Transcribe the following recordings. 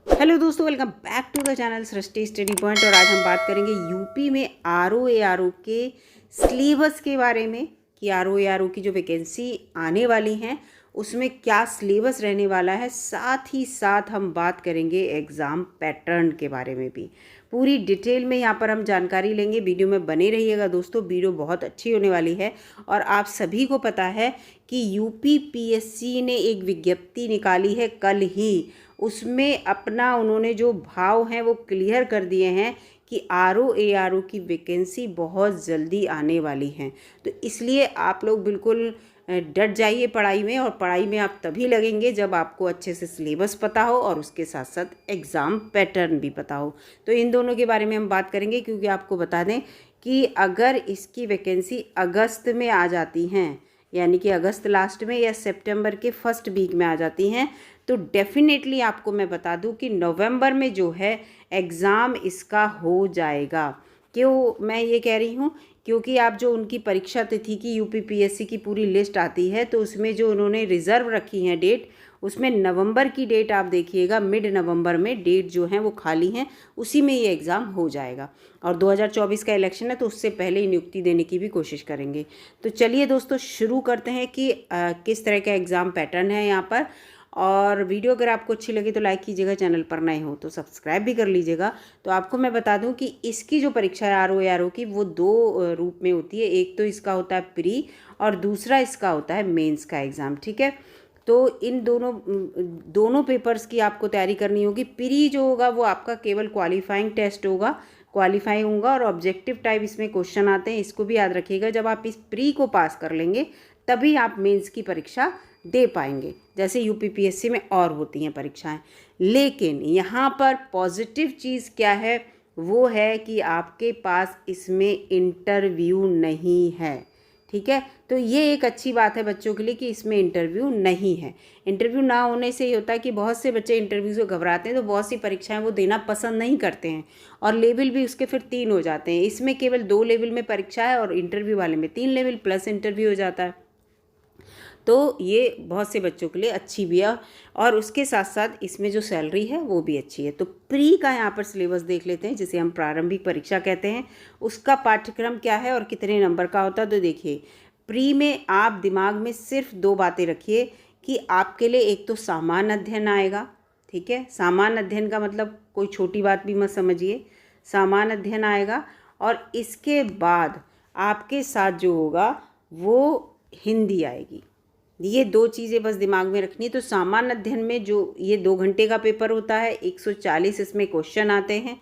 Hello दोस्तों, welcome back to the channel Srishti study point. और आज हम बात करेंगे यूपी में आरओ के सिलेबस के बारे में कि आरओ की जो वैकेंसी आने वाली हैं उसमें क्या सिलेबस रहने वाला है। साथ ही साथ हम बात करेंगे एग्ज़ाम पैटर्न के बारे में भी पूरी डिटेल में यहाँ पर हम जानकारी लेंगे। वीडियो में बने रहिएगा दोस्तों, वीडियो बहुत अच्छी होने वाली है। और आप सभी को पता है कि यूपी पीएससी ने एक विज्ञप्ति निकाली है कल ही, उसमें अपना उन्होंने जो भाव हैं वो क्लियर कर दिए हैं कि आरओ की वैकेंसी बहुत जल्दी आने वाली हैं। तो इसलिए आप लोग बिल्कुल डट जाइए पढ़ाई में, और पढ़ाई में आप तभी लगेंगे जब आपको अच्छे से सिलेबस पता हो और उसके साथ साथ एग्ज़ाम पैटर्न भी पता हो। तो इन दोनों के बारे में हम बात करेंगे, क्योंकि आपको बता दें कि अगर इसकी वैकेंसी अगस्त में आ जाती हैं, यानी कि अगस्त लास्ट में या सितंबर के फर्स्ट वीक में आ जाती हैं, तो डेफिनेटली आपको मैं बता दूं कि नवंबर में जो है एग्ज़ाम इसका हो जाएगा। क्यों मैं ये कह रही हूँ? क्योंकि आप जो उनकी परीक्षा तिथि की यूपी पीएससी की पूरी लिस्ट आती है, तो उसमें जो उन्होंने रिज़र्व रखी हैं डेट, उसमें नवंबर की डेट आप देखिएगा, मिड नवंबर में डेट जो है वो खाली हैं, उसी में ये एग्ज़ाम हो जाएगा। और 2024 का इलेक्शन है, तो उससे पहले ही नियुक्ति देने की भी कोशिश करेंगे। तो चलिए दोस्तों, शुरू करते हैं कि किस तरह का एग्ज़ाम पैटर्न है यहाँ पर। और वीडियो अगर आपको अच्छी लगी तो लाइक कीजिएगा, चैनल पर नए हो तो सब्सक्राइब भी कर लीजिएगा। तो आपको मैं बता दूं कि इसकी जो परीक्षा है आरओ की, वो दो रूप में होती है। एक तो इसका होता है प्री, और दूसरा इसका होता है मेंस का एग्ज़ाम। ठीक है, तो इन दोनों पेपर्स की आपको तैयारी करनी होगी। प्री जो होगा वो आपका केवल क्वालिफाइंग टेस्ट होगा, क्वालिफाइंग होगा, और ऑब्जेक्टिव टाइप इसमें क्वेश्चन आते हैं, इसको भी याद रखिएगा। जब आप इस प्री को पास कर लेंगे तभी आप मेंस की परीक्षा दे पाएंगे, जैसे यूपी पीएससी में और होती हैं परीक्षाएं। लेकिन यहाँ पर पॉजिटिव चीज़ क्या है, वो है कि आपके पास इसमें इंटरव्यू नहीं है। ठीक है, तो ये एक अच्छी बात है बच्चों के लिए कि इसमें इंटरव्यू नहीं है। इंटरव्यू ना होने से ये होता है कि बहुत से बच्चे इंटरव्यू से घबराते हैं, तो बहुत सी परीक्षाएं वो देना पसंद नहीं करते हैं, और लेवल भी उसके फिर 3 हो जाते हैं। इसमें केवल 2 लेवल में परीक्षा है, और इंटरव्यू वाले में 3 लेवल प्लस इंटरव्यू हो जाता है। तो ये बहुत से बच्चों के लिए अच्छी भी है, और उसके साथ साथ इसमें जो सैलरी है वो भी अच्छी है। तो प्री का यहाँ पर सिलेबस देख लेते हैं, जिसे हम प्रारंभिक परीक्षा कहते हैं। उसका पाठ्यक्रम क्या है और कितने नंबर का होता है। तो देखिए, प्री में आप दिमाग में सिर्फ 2 बातें रखिए कि आपके लिए एक तो सामान्य अध्ययन आएगा। ठीक है, सामान्य अध्ययन का मतलब कोई छोटी बात भी मत समझिए, सामान्य अध्ययन आएगा। और इसके बाद आपके साथ जो होगा वो हिंदी आएगी। ये 2 चीज़ें बस दिमाग में रखनी है। तो सामान्य अध्ययन में जो ये 2 घंटे का पेपर होता है, 140 इसमें क्वेश्चन आते हैं।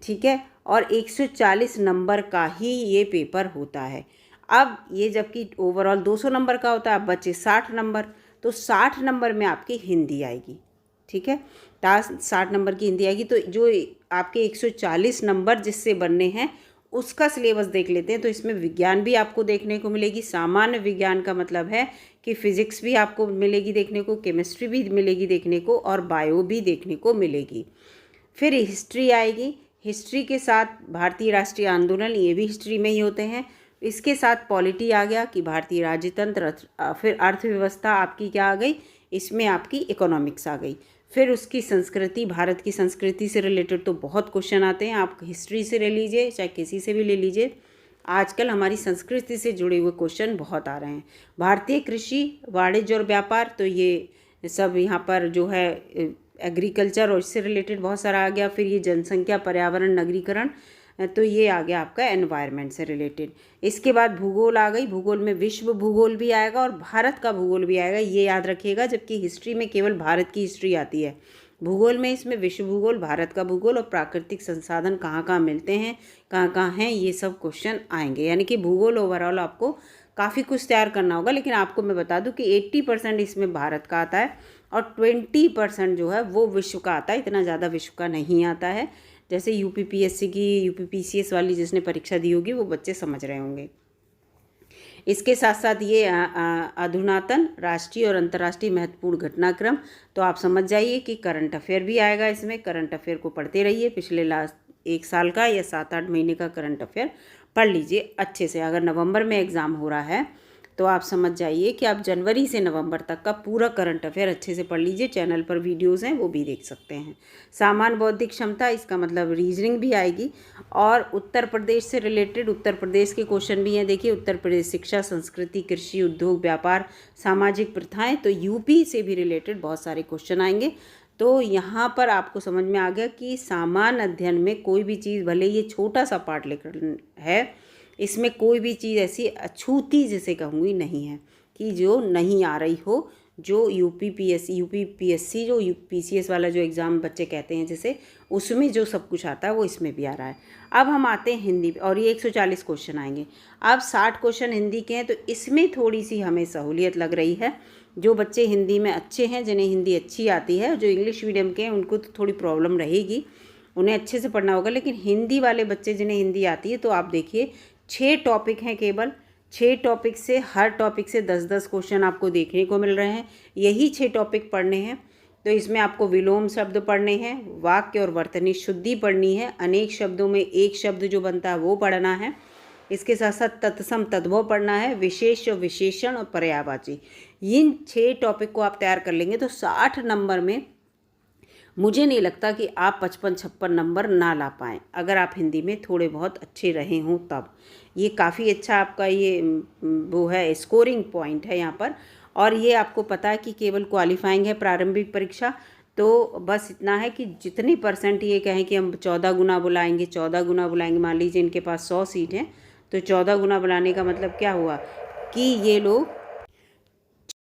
ठीक है, और 140 नंबर का ही ये पेपर होता है। अब ये जबकि ओवरऑल 200 नंबर का होता है, अब बचे 60 नंबर, तो 60 नंबर में आपकी हिंदी आएगी। ठीक है, 60 नंबर की हिंदी आएगी। तो जो आपके 140 नंबर जिससे बनने हैं उसका सिलेबस देख लेते हैं। तो इसमें विज्ञान भी आपको देखने को मिलेगी। सामान्य विज्ञान का मतलब है कि फिजिक्स भी आपको मिलेगी देखने को, केमिस्ट्री भी मिलेगी देखने को, और बायो भी देखने को मिलेगी। फिर हिस्ट्री आएगी। हिस्ट्री के साथ भारतीय राष्ट्रीय आंदोलन, ये भी हिस्ट्री में ही होते हैं। इसके साथ पॉलिटी आ गया कि भारतीय राजतंत्र, फिर अर्थव्यवस्था आपकी क्या आ गई, इसमें आपकी इकोनॉमिक्स आ गई। फिर उसकी संस्कृति, भारत की संस्कृति से रिलेटेड तो बहुत क्वेश्चन आते हैं। आप हिस्ट्री से ले लीजिए, चाहे किसी से भी ले लीजिए, आजकल हमारी संस्कृति से जुड़े हुए क्वेश्चन बहुत आ रहे हैं। भारतीय कृषि, वाणिज्य और व्यापार, तो ये सब यहाँ पर जो है एग्रीकल्चर और इससे रिलेटेड बहुत सारा आ गया। फिर ये जनसंख्या, पर्यावरण, नगरीकरण, तो ये आ गया आपका एनवायरनमेंट से रिलेटेड। इसके बाद भूगोल आ गई। भूगोल में विश्व भूगोल भी आएगा और भारत का भूगोल भी आएगा, ये याद रखिएगा। जबकि हिस्ट्री में केवल भारत की हिस्ट्री आती है, भूगोल में इसमें विश्व भूगोल, भारत का भूगोल, और प्राकृतिक संसाधन कहाँ कहाँ मिलते हैं, कहाँ कहाँ हैं, ये सब क्वेश्चन आएंगे। यानी कि भूगोल ओवरऑल आपको काफ़ी कुछ तैयार करना होगा। लेकिन आपको मैं बता दूं कि 80% इसमें भारत का आता है, और 20% जो है वो विश्व का आता है। इतना ज़्यादा विश्व का नहीं आता है। जैसे यूपी पीएससी की, यूपी पीसीएस वाली जिसने परीक्षा दी होगी वो बच्चे समझ रहे होंगे। इसके साथ साथ ये अधुनातन, राष्ट्रीय और अंतर्राष्ट्रीय महत्वपूर्ण घटनाक्रम, तो आप समझ जाइए कि करंट अफेयर भी आएगा इसमें। करंट अफेयर को पढ़ते रहिए, पिछले लास्ट 1 साल का या 7-8 महीने का करंट अफेयर पढ़ लीजिए अच्छे से। अगर नवंबर में एग्ज़ाम हो रहा है तो आप समझ जाइए कि आप जनवरी से नवंबर तक का पूरा करंट अफेयर अच्छे से पढ़ लीजिए। चैनल पर वीडियोस हैं, वो भी देख सकते हैं। सामान्य बौद्धिक क्षमता, इसका मतलब रीजनिंग भी आएगी। और उत्तर प्रदेश से रिलेटेड उत्तर प्रदेश के क्वेश्चन भी हैं। देखिए, उत्तर प्रदेश शिक्षा, संस्कृति, कृषि, उद्योग, व्यापार, सामाजिक प्रथाएं, तो यूपी से भी रिलेटेड बहुत सारे क्वेश्चन आएंगे। तो यहाँ पर आपको समझ में आ गया कि सामान्य अध्ययन में कोई भी चीज़, भले ये छोटा सा पार्ट लेकर है, इसमें कोई भी चीज़ ऐसी अछूती जिसे कहूँगी नहीं है कि जो नहीं आ रही हो। जो यूपीपीएससी जो पीसीएस वाला जो एग्ज़ाम बच्चे कहते हैं जैसे, उसमें जो सब कुछ आता है वो इसमें भी आ रहा है। अब हम आते हैं हिंदी, और ये 140 क्वेश्चन आएंगे। अब 60 क्वेश्चन हिंदी के हैं, तो इसमें थोड़ी सी हमें सहूलियत लग रही है। जो बच्चे हिंदी में अच्छे हैं, जिन्हें हिंदी अच्छी आती है, जो इंग्लिश मीडियम के हैं, उनको तो थोड़ी प्रॉब्लम रहेगी, उन्हें अच्छे से पढ़ना होगा। लेकिन हिंदी वाले बच्चे जिन्हें हिंदी आती है, तो आप देखिए 6 टॉपिक हैं केवल। 6 टॉपिक से, हर टॉपिक से 10-10 क्वेश्चन आपको देखने को मिल रहे हैं। यही 6 टॉपिक पढ़ने हैं। तो इसमें आपको विलोम शब्द पढ़ने हैं, वाक्य और वर्तनी शुद्धि पढ़नी है, अनेक शब्दों में एक शब्द जो बनता है वो पढ़ना है, इसके साथ साथ तत्सम तद्भव पढ़ना है, विशेष और विशेषण और पर्यायवाची। इन 6 टॉपिक को आप तैयार कर लेंगे तो 60 नंबर में मुझे नहीं लगता कि आप 55-56 नंबर ना ला पाएँ, अगर आप हिंदी में थोड़े बहुत अच्छे रहे हों तब। ये काफ़ी अच्छा आपका ये वो है, स्कोरिंग पॉइंट है यहाँ पर। और ये आपको पता है कि केवल क्वालिफाइंग है प्रारंभिक परीक्षा। तो बस इतना है कि जितनी परसेंट ये कहें कि हम 14 गुना बुलाएंगे, 14 गुना बुलाएंगे, मान लीजिए इनके पास 100 सीट हैं, तो 14 गुना बुलाने का मतलब क्या हुआ कि ये लोग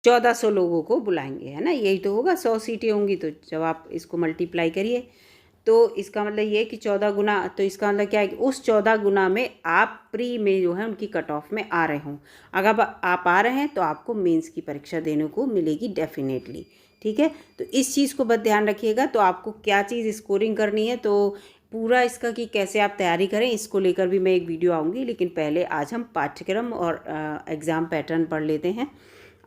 1400 लोगों को बुलाएंगे, है ना। यही तो होगा, 100 सीटें होंगी, तो जब आप इसको मल्टीप्लाई करिए तो इसका मतलब ये है कि 14 गुना। तो इसका मतलब क्या है कि उस 14 गुना में आप प्री में जो है उनकी कट ऑफ में आ रहे हों। अगर आप आ रहे हैं तो आपको मेंस की परीक्षा देने को मिलेगी डेफिनेटली, ठीक है। तो इस चीज़ को बस ध्यान रखिएगा। तो आपको क्या चीज़ स्कोरिंग करनी है, तो पूरा इसका कि कैसे आप तैयारी करें, इसको लेकर भी मैं एक वीडियो आऊँगी। लेकिन पहले आज हम पाठ्यक्रम और एग्ज़ाम पैटर्न पढ़ लेते हैं।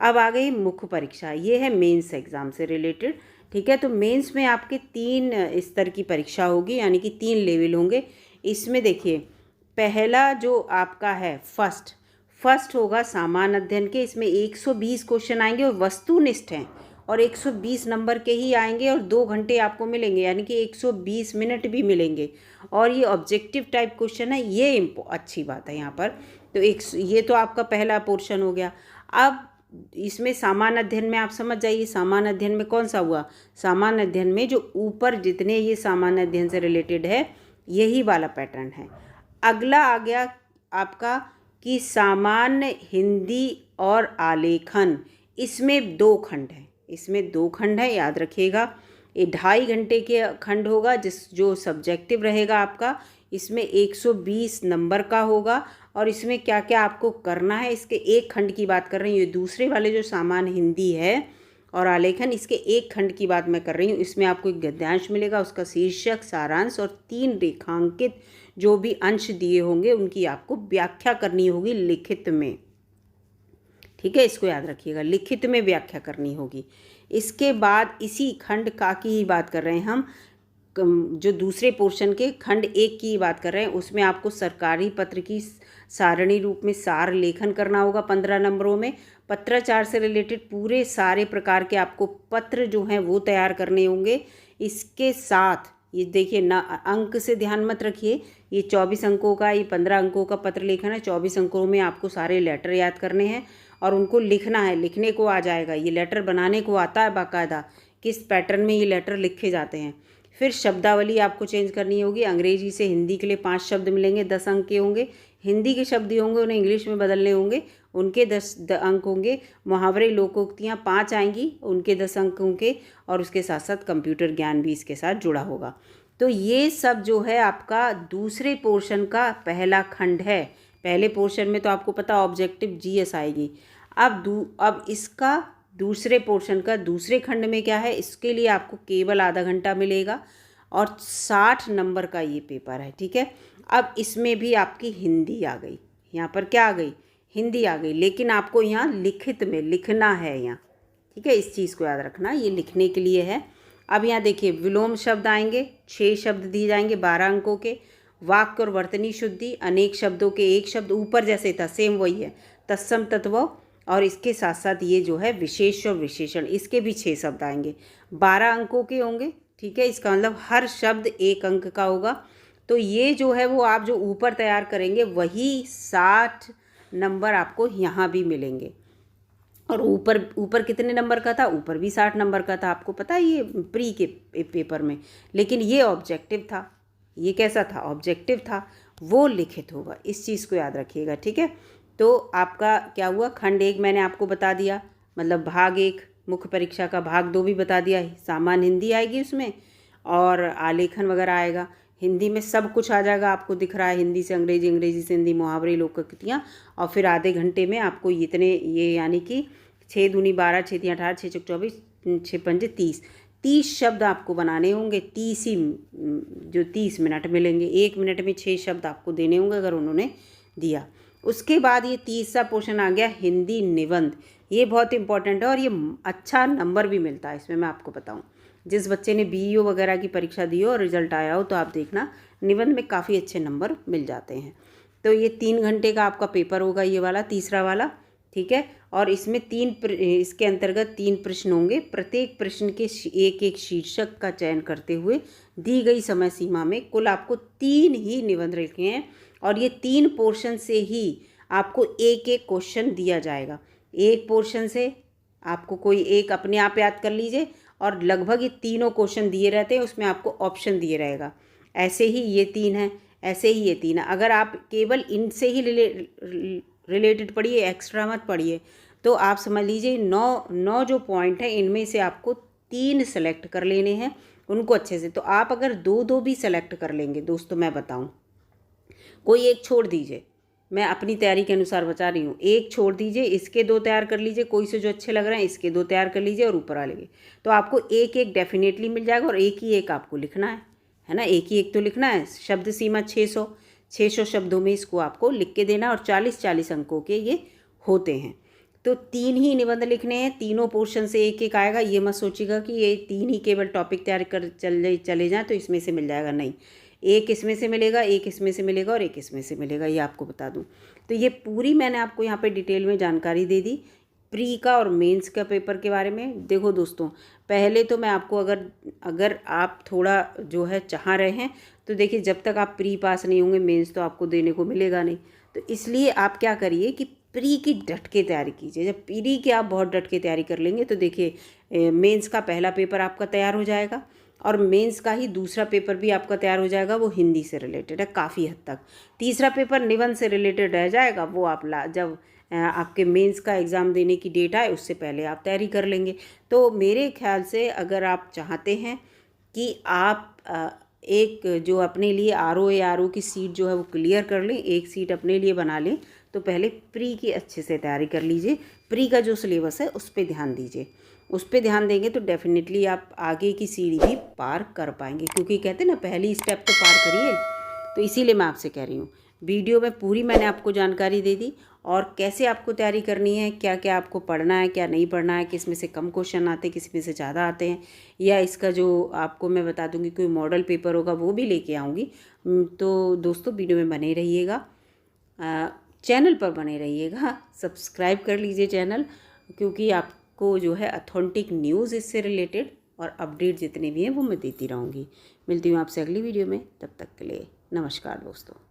अब आ गई मुख्य परीक्षा, ये है मेंस एग्ज़ाम से रिलेटेड, ठीक है। तो मेंस में आपके 3 स्तर की परीक्षा होगी, यानी कि 3 लेवल होंगे। इसमें देखिए, पहला जो आपका है फर्स्ट होगा सामान्य अध्ययन के। इसमें 120 क्वेश्चन आएंगे और वस्तुनिष्ठ हैं, और 120 नंबर के ही आएंगे, और 2 घंटे आपको मिलेंगे, यानी कि 120 मिनट भी मिलेंगे। और ये ऑब्जेक्टिव टाइप क्वेश्चन है, ये अच्छी बात है यहाँ पर। तो ये तो आपका पहला पोर्शन हो गया। अब इसमें सामान्य अध्ययन में आप समझ जाइए, सामान्य अध्ययन में कौन सा हुआ, सामान्य अध्ययन में जो ऊपर जितने ये सामान्य अध्ययन से रिलेटेड है, यही वाला पैटर्न है। अगला आ गया आपका कि सामान्य हिंदी और आलेखन, इसमें 2 खंड है, इसमें 2 खंड है, याद रखिएगा। ये 2.5 घंटे के खंड होगा, जो सब्जेक्टिव रहेगा आपका, इसमें 120 नंबर का होगा। और इसमें क्या क्या आपको करना है, इसके एक खंड की बात कर रही हूँ। ये दूसरे वाले जो सामान्य हिंदी है और आलेखन, इसके एक खंड की बात मैं कर रही हूँ। इसमें आपको एक गद्यांश मिलेगा, उसका शीर्षक, सारांश और 3 रेखांकित जो भी अंश दिए होंगे उनकी आपको व्याख्या करनी होगी लिखित में, ठीक है। इसको याद रखिएगा, लिखित में व्याख्या करनी होगी। इसके बाद इसी खंड का की ही बात कर रहे हैं हम, जो दूसरे पोर्शन के खंड 1 की बात कर रहे हैं, उसमें आपको सरकारी पत्र की सारणी रूप में सार लेखन करना होगा 15 नंबरों में। पत्राचार से रिलेटेड पूरे सारे प्रकार के आपको पत्र जो हैं वो तैयार करने होंगे। इसके साथ ये देखिए ना, अंक से ध्यान मत रखिए, ये 24 अंकों का, ये 15 अंकों का पत्र लेखन है। 24 अंकों में आपको सारे लेटर याद करने हैं और उनको लिखना है, लिखने को आ जाएगा। ये लेटर बनाने को आता है बाकायदा, किस पैटर्न में ये लेटर लिखे जाते हैं। फिर शब्दावली आपको चेंज करनी होगी। अंग्रेजी से हिंदी के लिए 5 शब्द मिलेंगे, 10 अंक के होंगे। हिंदी के शब्द होंगे, उन्हें इंग्लिश में बदलने होंगे, उनके 10 अंक होंगे। मुहावरे लोकोक्तियाँ 5 आएंगी, उनके 10 अंक होंगे। और उसके साथ साथ कंप्यूटर ज्ञान भी इसके साथ जुड़ा होगा। तो ये सब जो है आपका दूसरे पोर्शन का पहला खंड है। पहले पोर्शन में तो आपको पता ऑब्जेक्टिव जीएस आएगी। अब इसका दूसरे पोर्शन का दूसरे खंड में क्या है, इसके लिए आपको केवल आधा घंटा मिलेगा और 60 नंबर का ये पेपर है, ठीक है। अब इसमें भी आपकी हिंदी आ गई, यहाँ पर क्या आ गई, हिंदी आ गई। लेकिन आपको यहाँ लिखित में लिखना है यहाँ, ठीक है। इस चीज़ को याद रखना, ये लिखने के लिए है। अब यहाँ देखिए, विलोम शब्द आएंगे, 6 शब्द दिए जाएंगे 12 अंकों के। वाक्य और वर्तनी शुद्धि, अनेक शब्दों के एक शब्द, ऊपर जैसे था सेम वही है। तत्सम तत्व, और इसके साथ साथ ये जो है विशेष और विशेषण, इसके भी 6 शब्द आएंगे। 12 अंकों के होंगे, ठीक है। इसका मतलब हर शब्द 1 अंक का होगा। तो ये जो है वो आप जो ऊपर तैयार करेंगे वही 60 नंबर आपको यहाँ भी मिलेंगे। और ऊपर ऊपर कितने नंबर का था? ऊपर भी 60 नंबर का था, आपको पता है ये प्री के पेपर में। लेकिन ये ऑब्जेक्टिव था। ये कैसा था? ऑब्जेक्टिव था, वो लिखित होगा। इस चीज़ को याद रखिएगा, ठीक है। तो आपका क्या हुआ? खंड 1 मैंने आपको बता दिया, मतलब भाग 1 मुख्य परीक्षा का, भाग 2 भी बता दिया। सामान्य हिंदी आएगी उसमें और आलेखन वगैरह आएगा। हिंदी में सब कुछ आ जाएगा, आपको दिख रहा है, हिंदी से अंग्रेजी, अंग्रेजी से हिंदी, मुहावरे, लोकोक्तियाँ। और फिर आधे घंटे में आपको इतने, ये यानी कि 6 दूनी 12, 6 तीन 18, 6 चौक 24, 6 पंजे 30 शब्द आपको बनाने होंगे। 30 ही जो 30 मिनट मिलेंगे। 1 मिनट में 6 शब्द आपको देने होंगे अगर उन्होंने दिया। उसके बाद ये 30सा पोर्शन आ गया हिंदी निबंध। ये बहुत इंपॉर्टेंट है और ये अच्छा नंबर भी मिलता है इसमें। मैं आपको बताऊं, जिस बच्चे ने बीईओ वगैरह की परीक्षा दी हो और रिजल्ट आया हो तो आप देखना निबंध में काफ़ी अच्छे नंबर मिल जाते हैं। तो ये 3 घंटे का आपका पेपर होगा, ये वाला तीसरा वाला, ठीक है। और इसमें इसके अंतर्गत 3 प्रश्न होंगे। प्रत्येक प्रश्न के एक एक शीर्षक का चयन करते हुए दी गई समय सीमा में कुल आपको 3 ही निबंध लिखने हैं। और ये 3 पोर्शन से ही आपको एक एक क्वेश्चन दिया जाएगा। एक पोर्शन से आपको कोई एक अपने आप याद कर लीजिए, और लगभग ये तीनों क्वेश्चन दिए रहते हैं, उसमें आपको ऑप्शन दिए रहेगा। ऐसे ही ये 3 हैं, ऐसे ही ये 3 है। अगर आप केवल इनसे ही रिलेटेड पढ़िए, एक्स्ट्रा मत पढ़िए, तो आप समझ लीजिए 9 जो पॉइंट हैं इनमें से आपको 3 सेलेक्ट कर लेने हैं, उनको अच्छे से। तो आप अगर 2-2 भी सेलेक्ट कर लेंगे दोस्तों, मैं बताऊं, कोई एक छोड़ दीजिए, मैं अपनी तैयारी के अनुसार बता रही हूँ, एक छोड़ दीजिए, इसके 2 तैयार कर लीजिए, कोई से जो अच्छे लग रहे हैं इसके 2 तैयार कर लीजिए और ऊपर वाले के। तो आपको एक एक डेफिनेटली मिल जाएगा और एक ही एक आपको लिखना है ना, एक ही एक तो लिखना है। शब्द सीमा 600 शब्दों में इसको आपको लिख के देना और 40-40 अंकों के ये होते हैं। तो 3 ही निबंध लिखने हैं, तीनों पोर्शन से एक एक आएगा। ये मत सोचिएगा कि ये 3 ही केवल टॉपिक तैयार कर चले जाएँ तो इसमें से मिल जाएगा, नहीं। एक इसमें से मिलेगा, एक इसमें से मिलेगा और एक इसमें से मिलेगा, ये आपको बता दूं। तो ये पूरी मैंने आपको यहाँ पे डिटेल में जानकारी दे दी प्री का और मेंस का पेपर के बारे में। देखो दोस्तों, पहले तो मैं आपको अगर आप थोड़ा जो है चाह रहे हैं तो देखिए, जब तक आप प्री पास नहीं होंगे मेंस तो आपको देने को मिलेगा नहीं। तो इसलिए आप क्या करिए कि प्री की डट के तैयारी कीजिए। जब प्री की आप बहुत डट के तैयारी कर लेंगे तो देखिए मेंस का पहला पेपर आपका तैयार हो जाएगा और मेंस का ही दूसरा पेपर भी आपका तैयार हो जाएगा, वो हिंदी से रिलेटेड है काफ़ी हद तक। तीसरा पेपर निबंध से रिलेटेड रह जाएगा, वो आप जब आपके मेंस का एग्ज़ाम देने की डेट आए उससे पहले आप तैयारी कर लेंगे। तो मेरे ख्याल से अगर आप चाहते हैं कि आप एक जो अपने लिए आरओ की सीट जो है वो क्लियर कर लें, एक सीट अपने लिए बना लें, तो पहले प्री की अच्छे से तैयारी कर लीजिए। प्री का जो सिलेबस है उस पर ध्यान दीजिए। उस पर ध्यान देंगे तो डेफिनेटली आप आगे की सीढ़ी भी पार कर पाएंगे, क्योंकि कहते हैं ना, पहली स्टेप तो पार करिए। तो इसीलिए मैं आपसे कह रही हूँ, वीडियो में पूरी मैंने आपको जानकारी दे दी और कैसे आपको तैयारी करनी है, क्या क्या आपको पढ़ना है, क्या नहीं पढ़ना है, किस में से कम क्वेश्चन आते हैं, किस में से ज़्यादा आते हैं, या इसका जो आपको मैं बता दूँगी कोई मॉडल पेपर होगा वो भी लेके आऊँगी। तो दोस्तों वीडियो में बने रहिएगा, चैनल पर बने रहिएगा, सब्सक्राइब कर लीजिए चैनल, क्योंकि आपको जो है ऑथेंटिक न्यूज़ इससे रिलेटेड और अपडेट जितने भी हैं वो मैं देती रहूँगी। मिलती हूँ आपसे अगली वीडियो में, तब तक के लिए नमस्कार दोस्तों।